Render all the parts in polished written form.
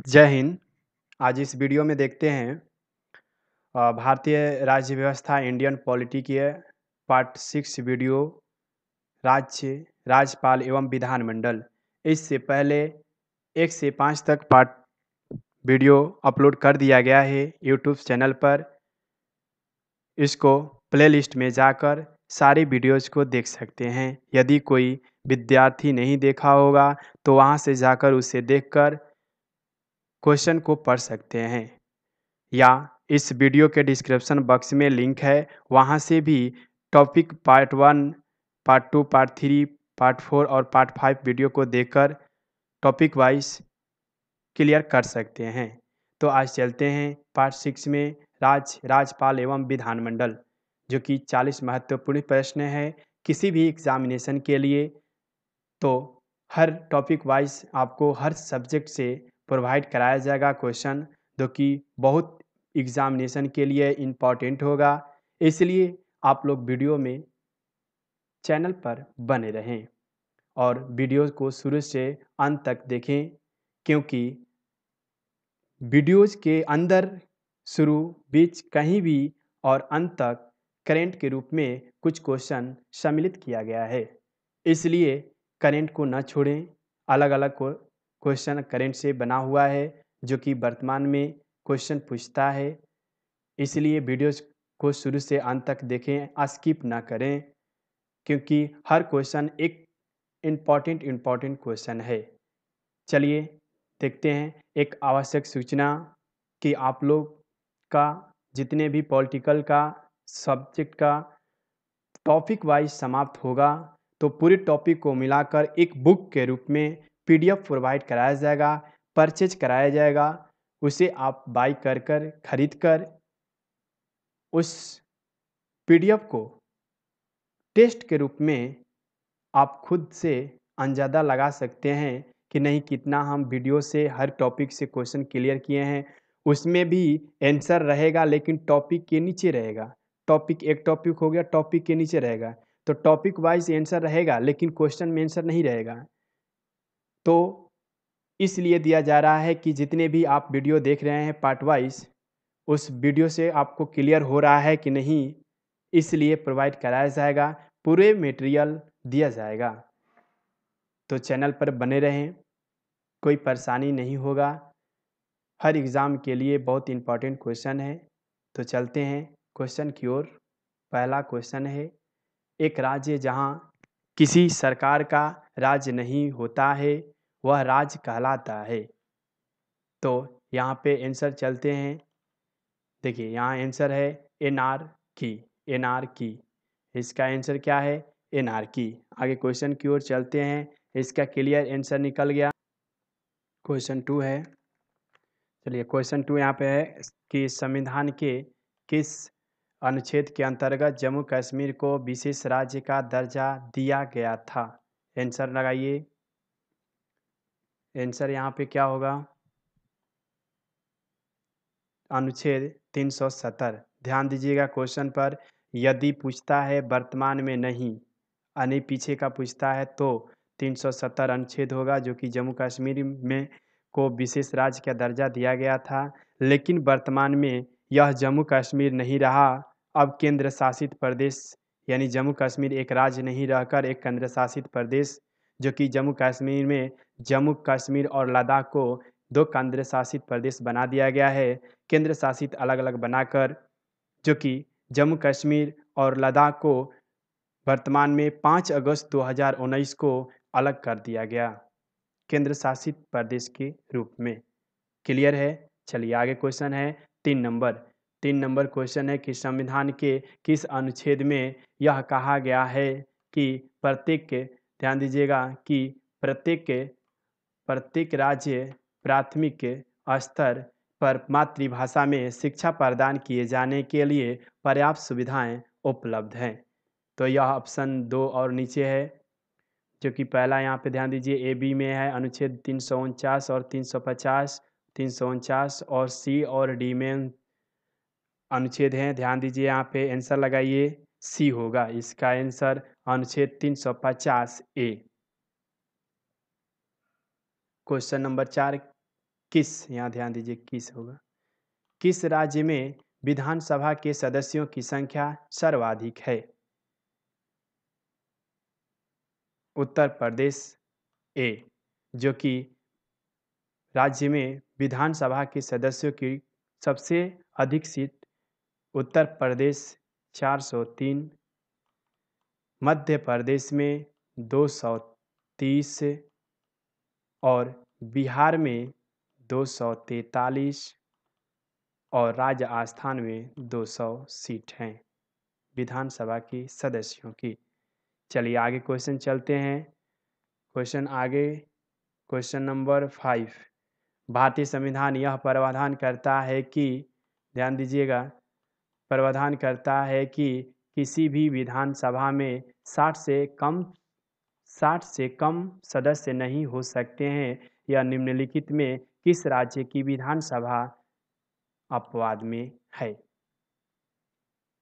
जय हिंद। आज इस वीडियो में देखते हैं भारतीय राज्य व्यवस्था इंडियन पॉलिटी के पार्ट 6 वीडियो राज्य, राज्यपाल एवं विधानमंडल। इससे पहले 1 से 5 तक पार्ट वीडियो अपलोड कर दिया गया है यूट्यूब चैनल पर। इसको प्लेलिस्ट में जाकर सारे वीडियोज़ को देख सकते हैं। यदि कोई विद्यार्थी नहीं देखा होगा तो वहाँ से जाकर उसे देखकर क्वेश्चन को पढ़ सकते हैं, या इस वीडियो के डिस्क्रिप्शन बॉक्स में लिंक है, वहाँ से भी topic part 1, part 2, part 3, part 4 और पार्ट 5 वीडियो को देखकर टॉपिक वाइज क्लियर कर सकते हैं। तो आज चलते हैं पार्ट 6 में राज्यपाल एवं विधानमंडल, जो कि 40 महत्वपूर्ण प्रश्न है किसी भी एग्जामिनेशन के लिए। तो हर टॉपिक वाइज आपको हर सब्जेक्ट से प्रोवाइड कराया जाएगा क्वेश्चन, जो कि बहुत एग्जामिनेशन के लिए इम्पॉर्टेंट होगा। इसलिए आप लोग वीडियो में चैनल पर बने रहें और वीडियो को शुरू से अंत तक देखें, क्योंकि वीडियोज़ के अंदर शुरू, बीच, कहीं भी और अंत तक करेंट के रूप में कुछ क्वेश्चन सम्मिलित किया गया है। इसलिए करेंट को न छोड़ें। अलग अलग क्वेश्चन करेंट से बना हुआ है, जो कि वर्तमान में क्वेश्चन पूछता है। इसलिए वीडियोज़ को शुरू से अंत तक देखें, स्किप ना करें, क्योंकि हर क्वेश्चन एक इम्पॉर्टेंट क्वेश्चन है। चलिए देखते हैं। एक आवश्यक सूचना कि आप लोग का जितने भी पॉलिटिकल का सब्जेक्ट का टॉपिक वाइज समाप्त होगा, तो पूरे टॉपिक को मिलाकर एक बुक के रूप में पीडीएफ प्रोवाइड कराया जाएगा, परचेज कराया जाएगा। उसे आप बाई कर खरीद कर उस पीडीएफ को टेस्ट के रूप में आप खुद से अंदाज़ा लगा सकते हैं कि नहीं, कितना हम वीडियो से हर टॉपिक से क्वेश्चन क्लियर किए हैं। उसमें भी आंसर रहेगा, लेकिन टॉपिक के नीचे रहेगा। एक टॉपिक हो गया, टॉपिक के नीचे रहेगा, तो टॉपिक वाइज आंसर रहेगा, लेकिन क्वेश्चन में आंसर नहीं रहेगा। तो इसलिए दिया जा रहा है कि जितने भी आप वीडियो देख रहे हैं पार्ट वाइज, उस वीडियो से आपको क्लियर हो रहा है कि नहीं, इसलिए प्रोवाइड कराया जाएगा, पूरे मटेरियल दिया जाएगा। तो चैनल पर बने रहें, कोई परेशानी नहीं होगा। हर एग्ज़ाम के लिए बहुत इम्पॉर्टेंट क्वेश्चन है। तो चलते हैं क्वेश्चन की ओर। पहला क्वेश्चन है, एक राज्य जहाँ किसी सरकार का राज्य नहीं होता है, वह राज्य कहलाता है। तो यहाँ पे आंसर चलते हैं। देखिए यहाँ आंसर है एनार्की। इसका आंसर क्या है? एनार्की। आगे क्वेश्चन की ओर चलते हैं। इसका क्लियर आंसर निकल गया। क्वेश्चन 2 है। चलिए क्वेश्चन 2 यहाँ पे है कि संविधान के किस अनुच्छेद के अंतर्गत जम्मू कश्मीर को विशेष राज्य का दर्जा दिया गया था? आंसर लगाइए। आंसर यहाँ पे क्या होगा? अनुच्छेद 370। ध्यान दीजिएगा क्वेश्चन पर। यदि पूछता है वर्तमान में नहीं, यानी पीछे का पूछता है, तो 370 अनुच्छेद होगा, जो कि जम्मू कश्मीर में को विशेष राज्य का दर्जा दिया गया था। लेकिन वर्तमान में यह जम्मू कश्मीर नहीं रहा, अब केंद्र शासित प्रदेश, यानी जम्मू कश्मीर एक राज्य नहीं रहकर एक केंद्र शासित प्रदेश, जो कि जम्मू कश्मीर और लद्दाख को 2 केंद्र शासित प्रदेश बना दिया गया है। केंद्र शासित अलग-अलग बनाकर, जो कि जम्मू कश्मीर और लद्दाख को वर्तमान में 5 अगस्त 2019 को अलग कर दिया गया केंद्र शासित प्रदेश के रूप में। क्लियर है? चलिए आगे क्वेश्चन है 3 नंबर। 3 नंबर क्वेश्चन है कि संविधान के किस अनुच्छेद में यह कहा गया है कि ध्यान दीजिएगा कि प्रत्येक प्रत्येक राज्य प्राथमिक स्तर पर मातृभाषा में शिक्षा प्रदान किए जाने के लिए पर्याप्त सुविधाएं उपलब्ध हैं। तो यह ऑप्शन 2 और नीचे है, जो कि पहला यहाँ पे ध्यान दीजिए ए बी में है अनुच्छेद 349 और 350, 349 और सी और डी में अनुच्छेद हैं। ध्यान दीजिए यहाँ पे आंसर लगाइए, सी होगा इसका आंसर, अनुच्छेद 350 ए। क्वेश्चन नंबर 4 किस, यहाँ ध्यान दीजिए किस होगा, किस राज्य में विधानसभा के सदस्यों की संख्या सर्वाधिक है? उत्तर प्रदेश ए, जो कि राज्य में विधानसभा के सदस्यों की सबसे अधिक सीट उत्तर प्रदेश 403, मध्य प्रदेश में 230 और बिहार में 243 और राजस्थान में 200 सीट हैं विधानसभा के सदस्यों की। चलिए आगे क्वेश्चन चलते हैं। क्वेश्चन आगे, क्वेश्चन नंबर 5। भारतीय संविधान यह प्रावधान करता है कि, ध्यान दीजिएगा, प्रावधान करता है कि किसी भी विधानसभा में 60 से कम सदस्य नहीं हो सकते हैं। यह निम्नलिखित में किस राज्य की विधानसभा अपवाद में है?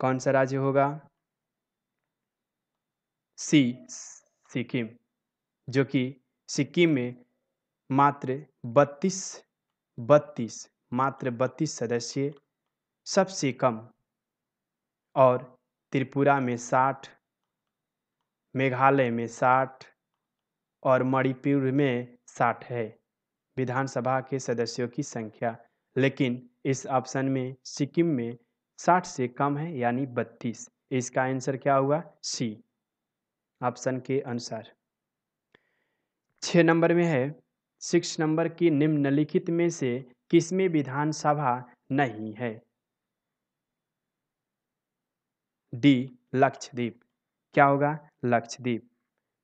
कौन सा राज्य होगा? सी, सिक्किम, जो कि सिक्किम में मात्र 32 सदस्य सबसे कम, और त्रिपुरा में 60, मेघालय में 60 और मणिपुर में 60 है विधानसभा के सदस्यों की संख्या। लेकिन इस ऑप्शन में सिक्किम में 60 से कम है, यानी 32। इसका आंसर क्या हुआ? सी, ऑप्शन के अनुसार। 6 नंबर में है, 6 नंबर की निम्नलिखित में से किसमें विधानसभा नहीं है? डी, लक्षद्वीप। क्या होगा? लक्षद्वीप।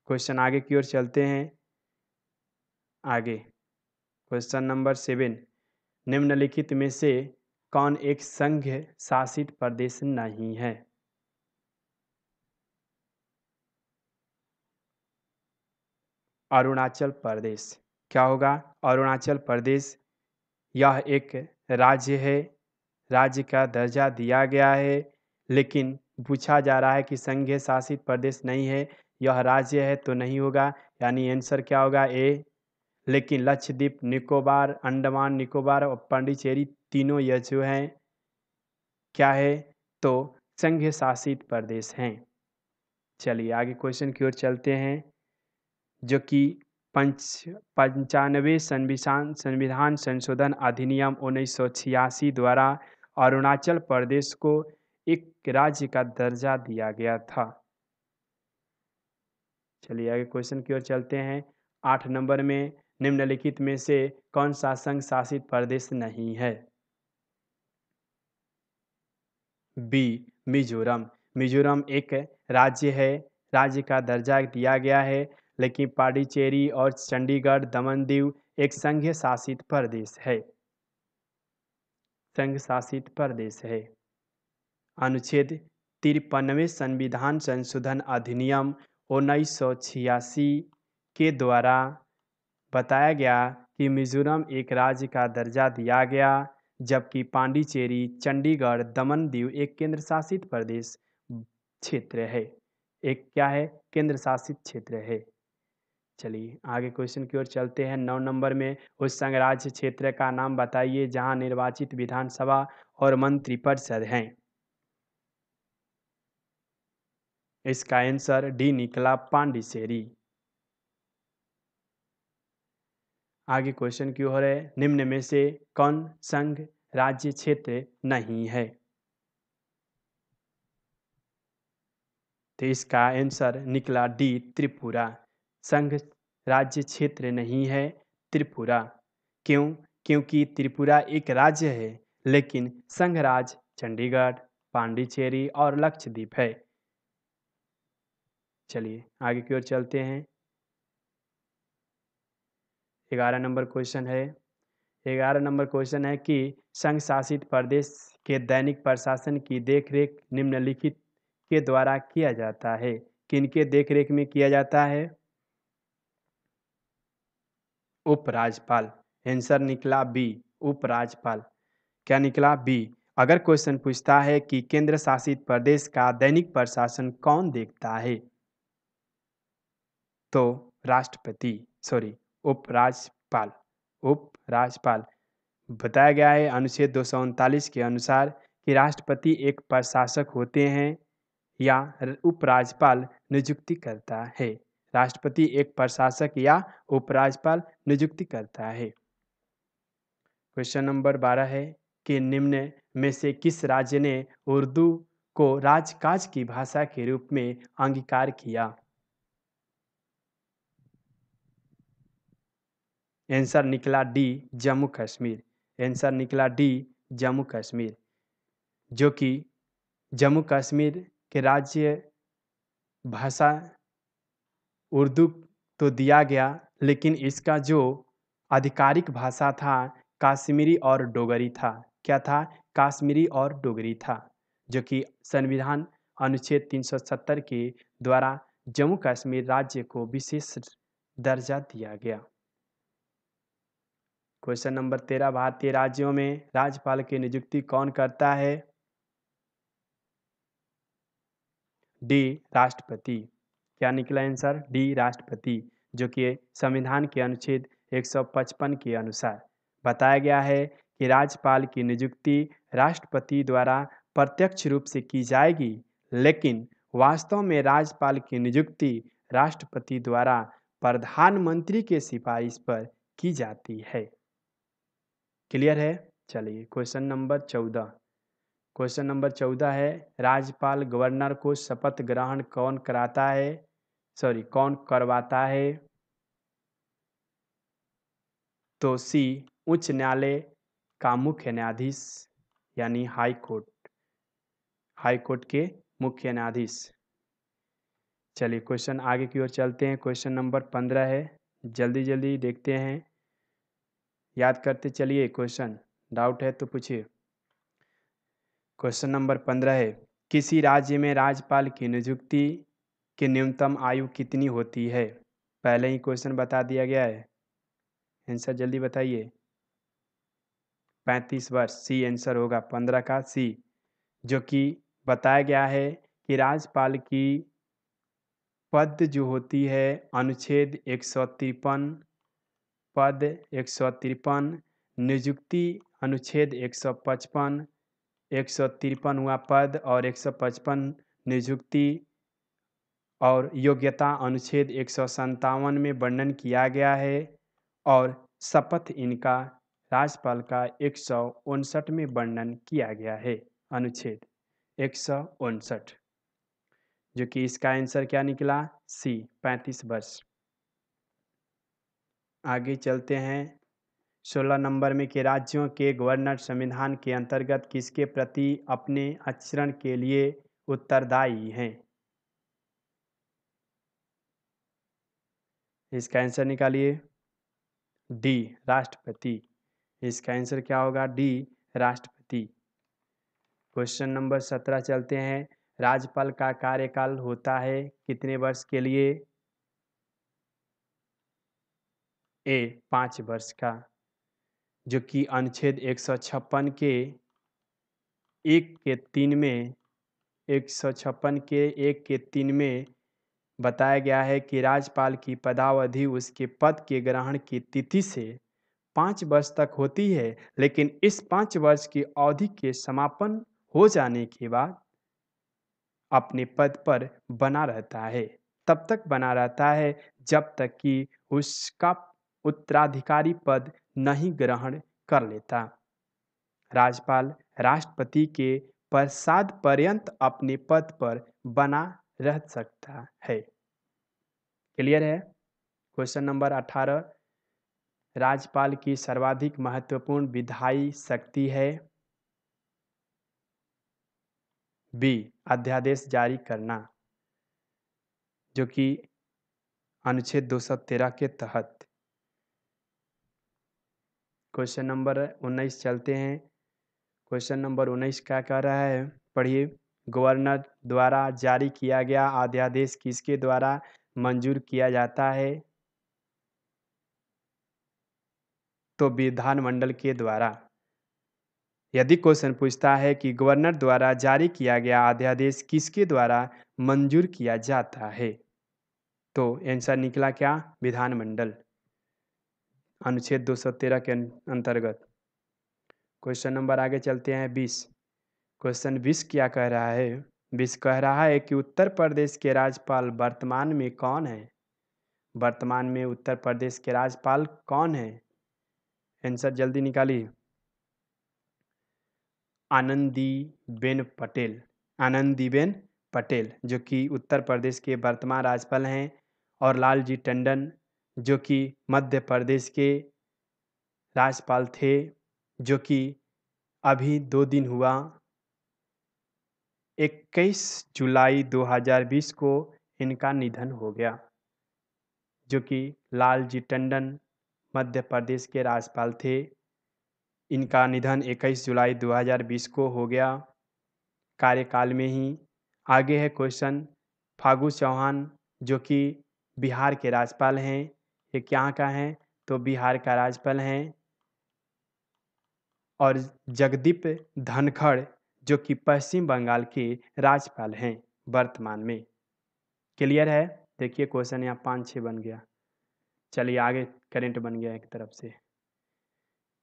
क्वेश्चन आगे की ओर चलते हैं। आगे क्वेश्चन नंबर 7, निम्नलिखित में से कौन एक संघ शासित प्रदेश नहीं है? अरुणाचल प्रदेश। क्या होगा? अरुणाचल प्रदेश। यह एक राज्य है, राज्य का दर्जा दिया गया है, लेकिन पूछा जा रहा है कि संघीय शासित प्रदेश नहीं है, यह राज्य है तो नहीं होगा, यानी आंसर क्या होगा? ए। लेकिन लक्षद्वीप, निकोबार, अंडमान निकोबार और पांडिचेरी तीनों यह जो हैं क्या है? तो संघ शासित प्रदेश हैं। चलिए आगे क्वेश्चन की ओर चलते हैं, जो कि 95 संविधान संशोधन अधिनियम 1986 द्वारा अरुणाचल प्रदेश को एक राज्य का दर्जा दिया गया था। चलिए आगे क्वेश्चन की ओर चलते हैं। 8 नंबर में निम्नलिखित में से कौन सा संघ शासित प्रदेश नहीं है? बी, मिजोरम। मिजोरम एक राज्य है, राज्य का दर्जा दिया गया है, लेकिन पांडिचेरी और चंडीगढ़ दमन दीव एक संघ शासित प्रदेश है, संघ शासित प्रदेश है। अनुच्छेद 53वें संविधान संशोधन अधिनियम 1986 के द्वारा बताया गया कि मिजोरम एक राज्य का दर्जा दिया गया, जबकि पांडिचेरी, चंडीगढ़, दमन दीव एक केंद्र शासित प्रदेश क्षेत्र है। एक क्या है? केंद्र शासित क्षेत्र है। चलिए आगे क्वेश्चन की ओर चलते हैं। 9 नंबर में उस संघ राज्य क्षेत्र का नाम बताइए जहां निर्वाचित विधानसभा और मंत्रिपरिषद हैं। इसका आंसर डी निकला, पांडिचेरी। आगे क्वेश्चन की ओर है, निम्न में से कौन संघ राज्य क्षेत्र नहीं है? तो इसका आंसर निकला डी, त्रिपुरा। संघ राज्य क्षेत्र नहीं है त्रिपुरा। क्यों? क्योंकि त्रिपुरा एक राज्य है, लेकिन संघ राज्य चंडीगढ़, पांडिचेरी और लक्षद्वीप है। चलिए आगे की ओर चलते हैं। 11 नंबर क्वेश्चन है। 11 नंबर क्वेश्चन है कि संघ शासित प्रदेश के दैनिक प्रशासन की देखरेख निम्नलिखित के द्वारा किया जाता है। किनके देखरेख में किया जाता है? उपराज्यपाल। आंसर निकला बी, उपराज्यपाल। क्या निकला? बी। अगर क्वेश्चन पूछता है कि केंद्र शासित प्रदेश का दैनिक प्रशासन कौन देखता है, तो राष्ट्रपति, सॉरी, उपराज्यपाल, उपराज्यपाल। बताया गया है अनुच्छेद 239 के अनुसार कि राष्ट्रपति एक प्रशासक होते हैं या उपराज्यपाल नियुक्ति करता है। राष्ट्रपति एक प्रशासक या उपराज्यपाल नियुक्ति करता है। क्वेश्चन नंबर 12 है कि निम्न में से किस राज्य ने उर्दू को राजकाज की भाषा के रूप में अंगीकार किया? आंसर निकला डी, जम्मू कश्मीर। आंसर निकला डी, जम्मू कश्मीर, जो कि जम्मू कश्मीर के राज्य भाषा उर्दू तो दिया गया, लेकिन इसका जो आधिकारिक भाषा था कश्मीरी और डोगरी था। क्या था? कश्मीरी और डोगरी था, जो कि संविधान अनुच्छेद 370 के द्वारा जम्मू कश्मीर राज्य को विशेष दर्जा दिया गया। क्वेश्चन नंबर 13, भारतीय राज्यों में राज्यपाल की नियुक्ति कौन करता है? डी, राष्ट्रपति। क्या निकला आंसर? डी, राष्ट्रपति, जो कि संविधान के अनुच्छेद 155 के अनुसार बताया गया है कि राज्यपाल की नियुक्ति राष्ट्रपति द्वारा प्रत्यक्ष रूप से की जाएगी, लेकिन वास्तव में राज्यपाल की नियुक्ति राष्ट्रपति द्वारा प्रधानमंत्री के सिफारिश पर की जाती है। क्लियर है? चलिए क्वेश्चन नंबर 14। क्वेश्चन नंबर 14 है, राज्यपाल गवर्नर को शपथ ग्रहण कौन करवाता है? तो सी, उच्च न्यायालय का मुख्य न्यायाधीश यानी हाई कोर्ट के मुख्य न्यायाधीश। चलिए क्वेश्चन आगे की ओर चलते हैं। क्वेश्चन नंबर 15 है, जल्दी जल्दी देखते हैं, याद करते चलिए। क्वेश्चन डाउट है तो पूछिए। क्वेश्चन नंबर 15 है, किसी राज्य में राज्यपाल की नियुक्ति की न्यूनतम आयु कितनी होती है? पहले ही क्वेश्चन बता दिया गया है, आंसर जल्दी बताइए। 35 वर्ष, सी आंसर होगा 15 का सी, जो कि बताया गया है कि राज्यपाल की पद जो होती है अनुच्छेद 153 पद 153, नियुक्ति अनुच्छेद 155, 153 हुआ पद और 155 नियुक्ति और योग्यता अनुच्छेद 157 में वर्णन किया गया है, और शपथ इनका राज्यपाल का 159 में वर्णन किया गया है, अनुच्छेद 159, जो कि इसका आंसर क्या निकला? सी, 35 वर्ष। आगे चलते हैं 16 नंबर में कि राज्यों के गवर्नर संविधान के अंतर्गत किसके प्रति अपने आचरण के लिए उत्तरदायी हैं? इसका आंसर निकालिए। डी, राष्ट्रपति। इसका आंसर क्या होगा? डी, राष्ट्रपति। क्वेश्चन नंबर 17 चलते हैं, राज्यपाल का कार्यकाल होता है कितने वर्ष के लिए? ए, 5 वर्ष का, जो कि अनुच्छेद 156 के 1 के 3 में 156 के 1 के 3 में बताया गया है कि राज्यपाल की पदावधि उसके पद के ग्रहण की तिथि से 5 वर्ष तक होती है, लेकिन इस 5 वर्ष की अवधि के समापन हो जाने के बाद अपने पद पर बना रहता है। तब तक बना रहता है जब तक कि उसका उत्तराधिकारी पद नहीं ग्रहण कर लेता। राज्यपाल राष्ट्रपति के प्रसाद पर्यंत अपने पद पर बना रह सकता है। क्लियर है? क्वेश्चन नंबर 18, राज्यपाल की सर्वाधिक महत्वपूर्ण विधायी शक्ति है? बी, अध्यादेश जारी करना, जो कि अनुच्छेद 213 के तहत। क्वेश्चन नंबर 19 चलते हैं। क्वेश्चन नंबर 19 क्या कह रहा है? पढ़िए। गवर्नर द्वारा जारी किया गया अध्यादेश किसके द्वारा मंजूर किया जाता है? तो विधानमंडल के द्वारा। यदि क्वेश्चन पूछता है कि गवर्नर द्वारा जारी किया गया अध्यादेश किसके द्वारा मंजूर किया जाता है, तो आंसर निकला क्या? विधानमंडल, अनुच्छेद 213 के अंतर्गत। क्वेश्चन नंबर आगे चलते हैं 20। क्वेश्चन 20 क्या कह रहा है? 20 कह रहा है कि उत्तर प्रदेश के राज्यपाल वर्तमान में कौन है? वर्तमान में उत्तर प्रदेश के राज्यपाल कौन है? आंसर जल्दी निकालिए। आनंदीबेन पटेल। आनंदीबेन पटेल जो कि उत्तर प्रदेश के वर्तमान राज्यपाल हैं, और लालजी टंडन जो कि मध्य प्रदेश के राज्यपाल थे, जो कि अभी 2 दिन हुआ 21 जुलाई 2020 को इनका निधन हो गया, जो कि लालजी टंडन मध्य प्रदेश के राज्यपाल थे। इनका निधन 21 जुलाई 2020 को हो गया, कार्यकाल में ही। आगे है क्वेश्चन फागू चौहान जो कि बिहार के राज्यपाल हैं। ये यहाँ का हैं? तो बिहार का राज्यपाल हैं। और जगदीप धनखड़ जो कि पश्चिम बंगाल के राज्यपाल हैं वर्तमान में। क्लियर है? देखिए क्वेश्चन यहाँ 5-6 बन गया। चलिए आगे करंट बन गया एक तरफ से।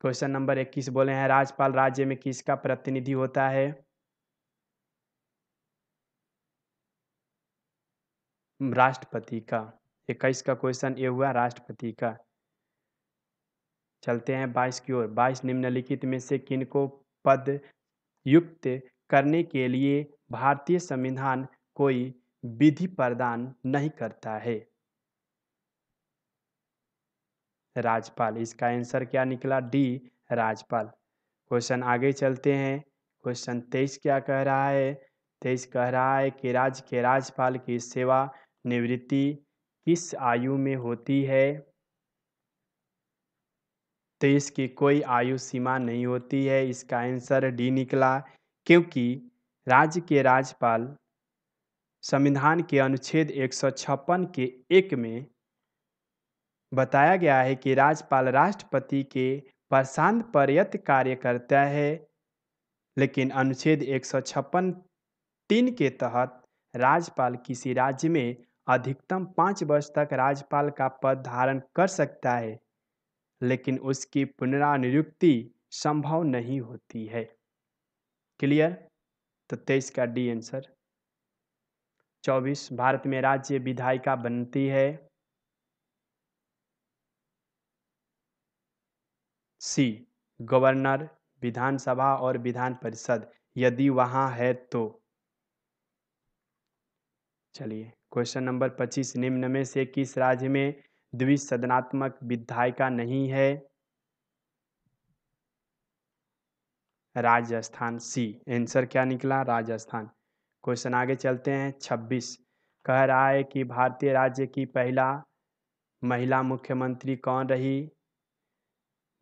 क्वेश्चन नंबर 21 बोले हैं राज्यपाल राज्य में किसका प्रतिनिधि होता है? राष्ट्रपति का। 21 का क्वेश्चन ये हुआ राष्ट्रपति का। चलते हैं 22 की ओर। 22 निम्नलिखित में से किनको पद युक्त करने के लिए भारतीय संविधान कोई विधि प्रदान नहीं करता है? राज्यपाल। इसका आंसर क्या निकला? डी, राज्यपाल। क्वेश्चन आगे चलते हैं। क्वेश्चन 23 क्या कह रहा है? 23 कह रहा है कि राज्य के राज्यपाल की सेवा निवृत्ति किस आयु में होती है? तो इसकी कोई आयु सीमा नहीं होती है। इसका आंसर डी निकला, क्योंकि राज्य के राज्यपाल संविधान के अनुच्छेद 156 के 1 में बताया गया है कि राज्यपाल राष्ट्रपति के प्रशांत कार्य करता है, लेकिन अनुच्छेद 156 3 के तहत राज्यपाल किसी राज्य में अधिकतम 5 वर्ष तक राज्यपाल का पद धारण कर सकता है, लेकिन उसकी पुनरानियुक्ति संभव नहीं होती है। क्लियर? तो 23 का डी आंसर। 24 भारत में राज्य विधायिका बनती है। सी, गवर्नर, विधानसभा और विधान परिषद, यदि वहाँ है तो। चलिए क्वेश्चन नंबर 25 निम्न में से किस राज्य में द्विसदनात्मक विधायिका नहीं है? राजस्थान। सी, आंसर क्या निकला? राजस्थान। क्वेश्चन आगे चलते हैं। 26 कह रहा है कि भारतीय राज्य की पहला महिला मुख्यमंत्री कौन रही?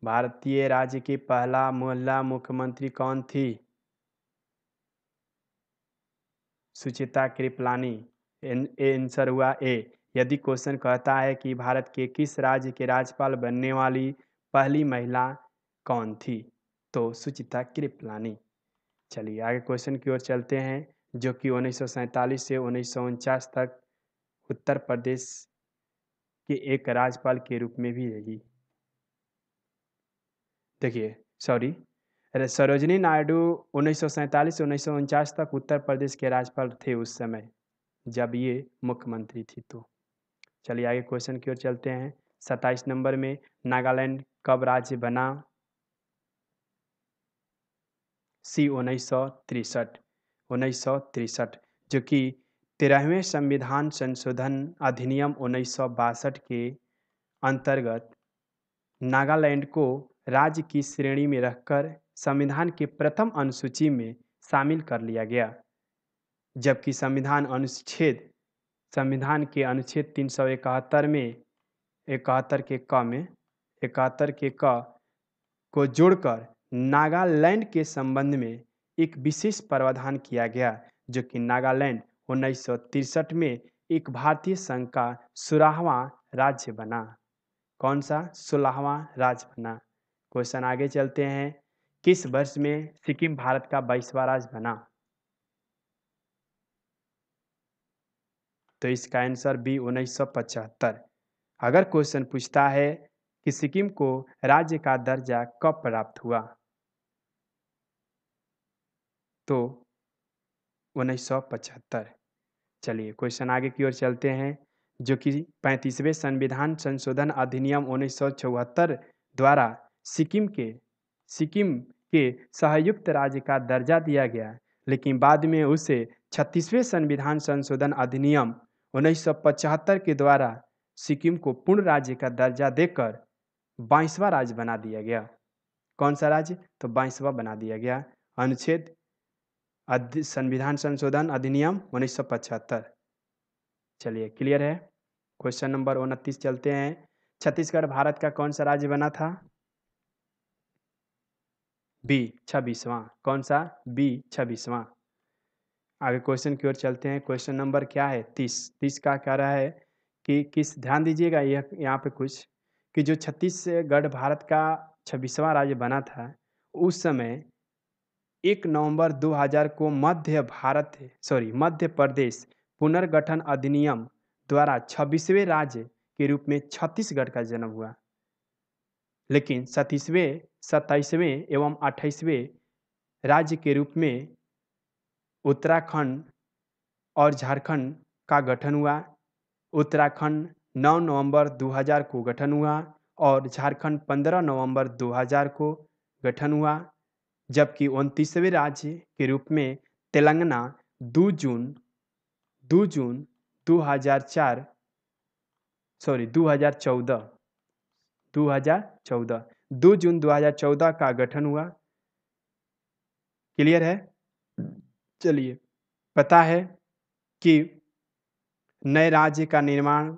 भारतीय राज्य की पहला महिला मुख्यमंत्री कौन थी? सुचित्रा कृपलानी। आंसर हुआ ए। यदि क्वेश्चन कहता है कि भारत के किस राज्य के राज्यपाल बनने वाली पहली महिला कौन थी, तो सुचित्रा कृपलानी। चलिए आगे क्वेश्चन की ओर चलते हैं, जो कि 1947 से 1949 तक उत्तर प्रदेश के एक राज्यपाल के रूप में भी रही। देखिए सरोजिनी नायडू 1947 से 1949 तक उत्तर प्रदेश के राज्यपाल थे उस समय, जब ये मुख्यमंत्री थी। तो चलिए आगे क्वेश्चन की ओर चलते हैं। 27 नंबर में नागालैंड कब राज्य बना? सी, 1963। 1963 जो कि 13वें संविधान संशोधन अधिनियम 1962 के अंतर्गत नागालैंड को राज्य की श्रेणी में रखकर संविधान के प्रथम अनुसूची में शामिल कर लिया गया, जबकि संविधान के अनुच्छेद 371 में 71 के क को जोड़कर नागालैंड के संबंध में एक विशेष प्रावधान किया गया, जो कि नागालैंड 1963 में एक भारतीय संघ का 16वां राज्य बना। कौन सा? 16वां राज्य बना। क्वेश्चन आगे चलते हैं। किस वर्ष में सिक्किम भारत का 22वां राज्य बना? तो इसका आंसर बी, 1975। अगर क्वेश्चन पूछता है कि सिक्किम को राज्य का दर्जा कब प्राप्त हुआ, तो 1975। चलिए क्वेश्चन आगे की ओर चलते हैं, जो कि 35वें संविधान संशोधन अधिनियम 1974 द्वारा सिक्किम के सिक्किम के संयुक्त राज्य का दर्जा दिया गया, लेकिन बाद में उसे 36वें संविधान संशोधन अधिनियम 1975 के द्वारा सिक्किम को पूर्ण राज्य का दर्जा देकर 22वां राज्य बना दिया गया। कौन सा राज्य? तो 22वां बना दिया गया। अनुच्छेद संविधान संशोधन अधिनियम 1975। चलिए क्लियर है। क्वेश्चन नंबर 29 चलते हैं। छत्तीसगढ़ भारत का कौन सा राज्य बना था? बी 26वां। कौन सा? बी 26वां। आगे क्वेश्चन की ओर चलते हैं। क्वेश्चन नंबर क्या है? 30 का कह रहा है कि ध्यान दीजिएगा यह यहाँ पे कुछ, कि जो छत्तीसगढ़ भारत का 26वां राज्य बना था, उस समय 1 नवंबर 2000 को मध्य प्रदेश पुनर्गठन अधिनियम द्वारा 26वें राज्य के रूप में छत्तीसगढ़ का जन्म हुआ। लेकिन 27वें एवं 28वें राज्य के रूप में उत्तराखंड और झारखंड का गठन हुआ। उत्तराखंड 9 नवंबर 2000 को गठन हुआ और झारखंड 15 नवंबर 2000 को गठन हुआ, जबकि 29वें राज्य के रूप में तेलंगाना 2 जून 2014 2 जून 2014 का गठन हुआ। क्लियर है? चलिए, पता है कि नए राज्य का निर्माण,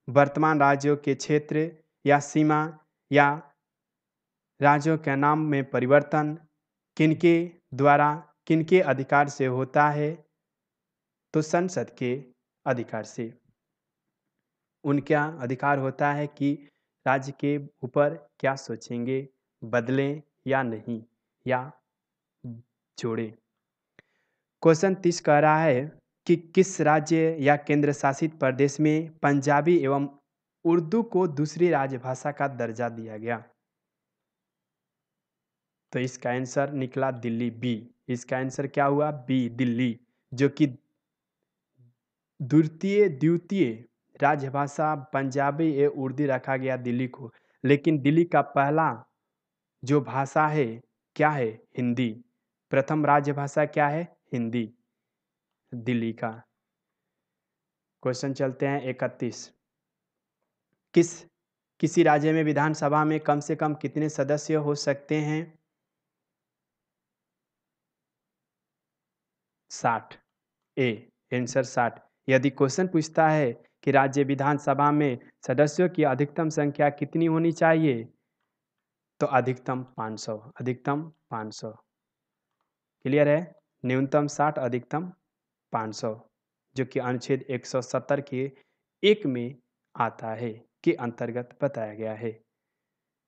वर्तमान राज्यों के क्षेत्र या सीमा या राज्यों के नाम में परिवर्तन किनके द्वारा, किनके अधिकार से होता है? तो संसद के अधिकार से। उनका अधिकार होता है कि राज्य के ऊपर क्या सोचेंगे, बदलें या नहीं, या जोड़ें। क्वेश्चन 30 कह रहा है कि किस राज्य या केंद्र शासित प्रदेश में पंजाबी एवं उर्दू को दूसरी राजभाषा का दर्जा दिया गया? तो इसका आंसर निकला दिल्ली, बी। इसका आंसर क्या हुआ? बी, दिल्ली, जो कि द्वितीय राजभाषा पंजाबी ए उर्दू रखा गया दिल्ली को। लेकिन दिल्ली का पहला जो भाषा है क्या है? हिंदी। प्रथम राजभाषा क्या है? हिंदी, दिल्ली का। क्वेश्चन चलते हैं 31। किसी राज्य में विधानसभा में कम से कम कितने सदस्य हो सकते हैं? 60। ए, आंसर 60। यदि क्वेश्चन पूछता है कि राज्य विधानसभा में सदस्यों की अधिकतम संख्या कितनी होनी चाहिए, तो अधिकतम 500। अधिकतम 500। क्लियर है? न्यूनतम 60, अधिकतम 500, जो कि अनुच्छेद 170 के 1 में आता है, के अंतर्गत बताया गया है।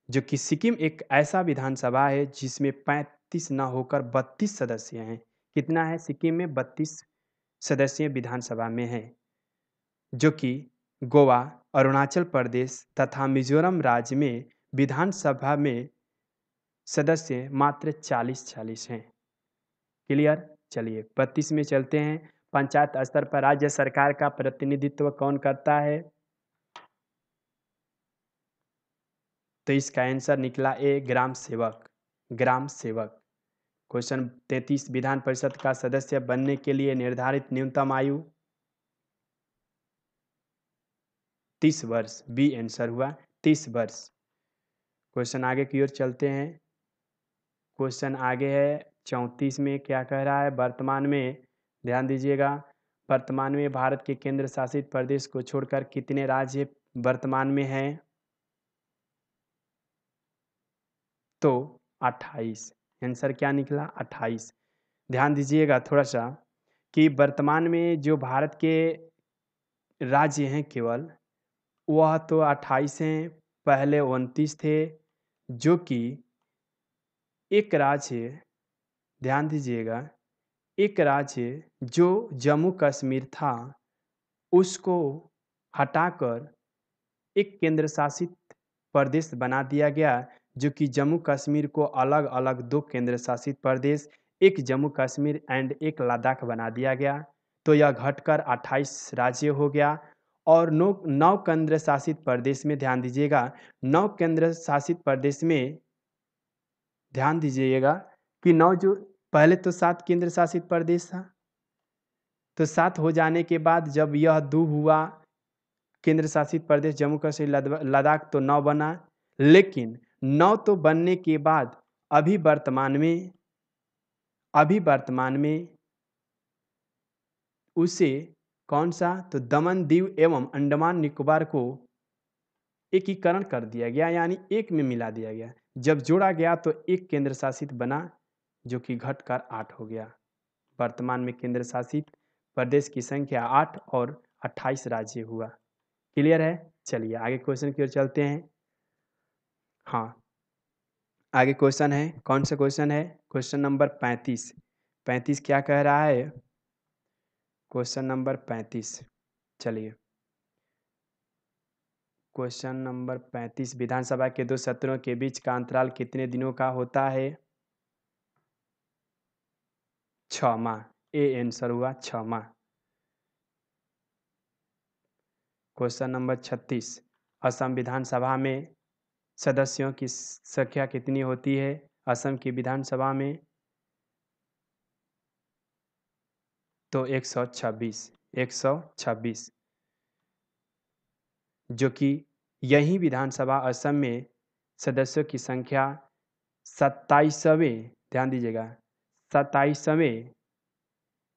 जो कि सिक्किम एक ऐसा विधानसभा है जिसमें 35 न होकर 32 सदस्य हैं। कितना है? सिक्किम में 32 सदस्य विधानसभा में हैं, जो कि गोवा, अरुणाचल प्रदेश तथा मिजोरम राज्य में विधानसभा में सदस्य मात्र 40-40 हैं। क्लियर? चलिए 32 में चलते हैं। पंचायत स्तर पर राज्य सरकार का प्रतिनिधित्व कौन करता है? तो इसका आंसर निकला ए, ग्राम सेवक। ग्राम सेवक। क्वेश्चन 33। विधान परिषद का सदस्य बनने के लिए निर्धारित न्यूनतम आयु 30 वर्ष। बी आंसर हुआ 30 वर्ष। क्वेश्चन आगे की ओर चलते हैं। क्वेश्चन आगे है 34 में क्या कह रहा है? वर्तमान में, ध्यान दीजिएगा, वर्तमान में भारत के केंद्र शासित प्रदेश को छोड़कर कितने राज्य वर्तमान में हैं? तो 28। आंसर क्या निकला? 28। ध्यान दीजिएगा थोड़ा सा कि वर्तमान में जो भारत के राज्य हैं केवल, वह तो 28 हैं। पहले 29 थे, जो कि एक राज्य, ध्यान दीजिएगा, एक राज्य जो जम्मू कश्मीर था, उसको हटाकर एक केंद्र शासित प्रदेश बना दिया गया, जो कि जम्मू कश्मीर को अलग अलग 2 केंद्र शासित प्रदेश, एक जम्मू कश्मीर एंड एक लद्दाख बना दिया गया, तो यह घटकर 28 राज्य हो गया। और 9 केंद्र शासित प्रदेश में ध्यान दीजिएगा, 9 केंद्र शासित प्रदेश में ध्यान दीजिएगा कि 9 जो पहले तो 7 केंद्र शासित प्रदेश था, तो 7 हो जाने के बाद जब यह 2 हुआ केंद्र शासित प्रदेश जम्मू कश्मीर लद्दाख, तो 9 बना। लेकिन 9 तो बनने के बाद अभी वर्तमान में उसे कौन-सा, तो दमन, दीव एवं अंडमान निकोबार को एकीकरण कर दिया गया, यानी एक में मिला दिया गया। जब जोड़ा गया तो एक केंद्र शासित बना, जो कि घटकर 8 हो गया। वर्तमान में केंद्र शासित प्रदेश की संख्या 8 और 28 राज्य हुआ। क्लियर है? चलिए आगे क्वेश्चन की ओर चलते हैं। हाँ, आगे क्वेश्चन है, कौन सा क्वेश्चन है? Question number 35। 35 क्या कह रहा है? क्वेश्चन नंबर 35, चलिए क्वेश्चन नंबर 35, विधानसभा के 2 सत्रों के बीच का अंतराल कितने दिनों का होता है? 6 माह। ए आंसर हुआ 6 माह। क्वेश्चन नंबर 36, असम विधानसभा में सदस्यों की संख्या कितनी होती है? असम की विधानसभा में तो 126, जो कि यही विधानसभा असम में सदस्यों की संख्या 27वें, ध्यान दीजिएगा, 27वें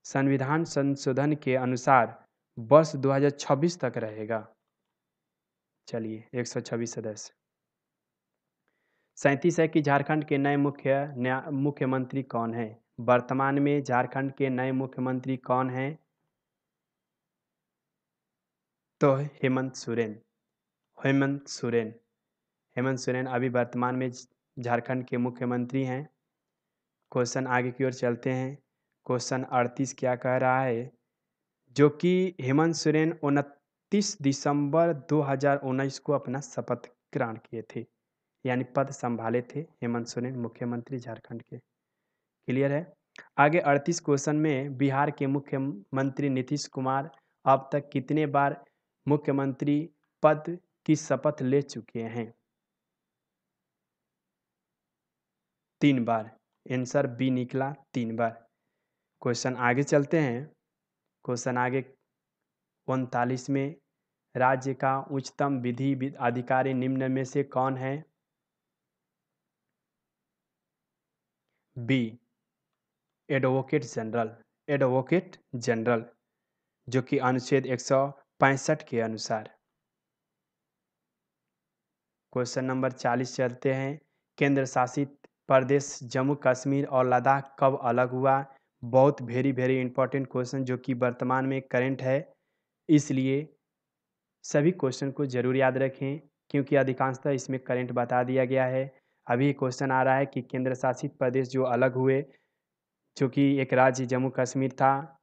संविधान संशोधन के अनुसार वर्ष 2026 तक रहेगा। चलिए 126 सदस्य। 37 है कि झारखंड के नए मुख्यमंत्री कौन हैं? वर्तमान में झारखंड के नए मुख्यमंत्री कौन हैं? तो हेमंत सोरेन। हेमंत सोरेन हेमंत सोरेन अभी वर्तमान में झारखंड के मुख्यमंत्री हैं। क्वेश्चन आगे की ओर चलते हैं। क्वेश्चन 38 क्या कह रहा है? जो कि हेमंत सोरेन 29 दिसंबर 2019 को अपना शपथ ग्रहण किए थे, यानी पद संभाले थे हेमंत सोरेन मुख्यमंत्री झारखंड के। क्लियर है? आगे 38 क्वेश्चन में बिहार के मुख्यमंत्री नीतीश कुमार अब तक कितने बार मुख्यमंत्री पद की शपथ ले चुके हैं? 3 बार। आंसर बी निकला, 3 बार। क्वेश्चन आगे चलते हैं। क्वेश्चन आगे 39 में, राज्य का उच्चतम विधि अधिकारी निम्न में से कौन है? बी एडवोकेट जनरल, जो कि अनुच्छेद 165 के अनुसार। क्वेश्चन नंबर 40 चलते हैं। केंद्र शासित प्रदेश जम्मू कश्मीर और लद्दाख कब अलग हुआ? बहुत वेरी इंपॉर्टेंट क्वेश्चन, जो कि वर्तमान में करंट है, इसलिए सभी क्वेश्चन को जरूर याद रखें, क्योंकि अधिकांशतः इसमें करंट बता दिया गया है। अभी क्वेश्चन आ रहा है कि केंद्र शासित प्रदेश जो अलग हुए, जो कि एक राज्य जम्मू कश्मीर था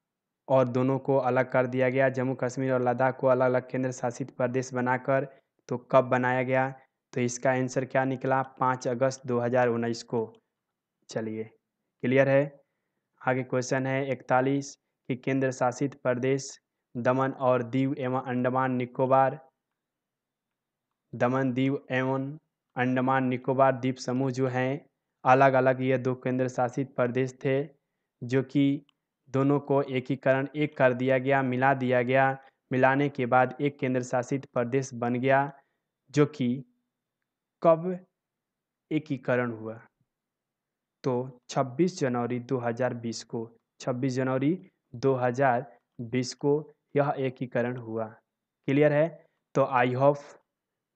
और दोनों को अलग कर दिया गया, जम्मू कश्मीर और लद्दाख को अलग अलग केंद्र शासित प्रदेश बनाकर, तो कब बनाया गया? तो इसका आंसर क्या निकला? 5 अगस्त 2019 को। चलिए क्लियर है? आगे क्वेश्चन है 41 कि केंद्र शासित प्रदेश दमन और दीव एवं अंडमान निकोबार द्वीप समूह जो हैं, अलग अलग ये 2 केंद्र शासित प्रदेश थे, जो कि दोनों को एकीकरण एक कर दिया गया, मिला दिया गया। मिलाने के बाद एक केंद्र शासित प्रदेश बन गया, जो कि कब एकीकरण हुआ? तो 26 जनवरी 2020 को, 26 जनवरी 2020 को यह एकीकरण हुआ। क्लियर है? तो आई होप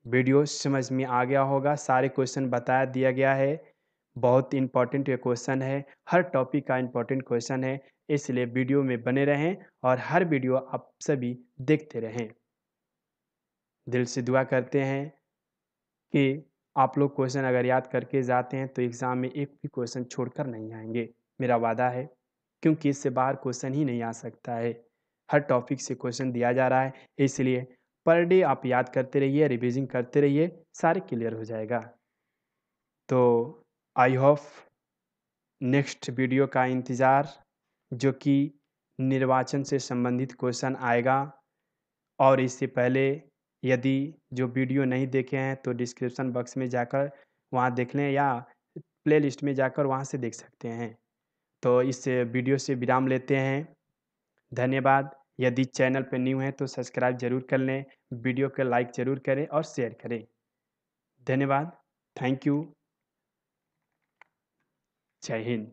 वीडियो समझ में आ गया होगा, सारे क्वेश्चन बता दिया गया है। बहुत इंपॉर्टेंट ये क्वेश्चन है, हर टॉपिक का इंपॉर्टेंट क्वेश्चन है, इसलिए वीडियो में बने रहें और हर वीडियो आप सभी देखते रहें। दिल से दुआ करते हैं कि आप लोग क्वेश्चन अगर याद करके जाते हैं तो एग्ज़ाम में एक भी क्वेश्चन छोड़कर नहीं आएँगे, मेरा वादा है, क्योंकि इससे बाहर क्वेश्चन ही नहीं आ सकता है। हर टॉपिक से क्वेश्चन दिया जा रहा है, इसलिए पर डे आप याद करते रहिए, रिवीज़न करते रहिए, सारे क्लियर हो जाएगा। तो आई होप नेक्स्ट वीडियो का इंतज़ार, जो कि निर्वाचन से संबंधित क्वेश्चन आएगा। और इससे पहले यदि जो वीडियो नहीं देखे हैं तो डिस्क्रिप्शन बॉक्स में जाकर वहाँ देख लें, या प्लेलिस्ट में जाकर वहाँ से देख सकते हैं। तो इस वीडियो से विराम लेते हैं। धन्यवाद। यदि चैनल पे न्यू हैं तो सब्सक्राइब ज़रूर कर लें, वीडियो को लाइक ज़रूर करें और शेयर करें। धन्यवाद। Thank you. जय हिंद।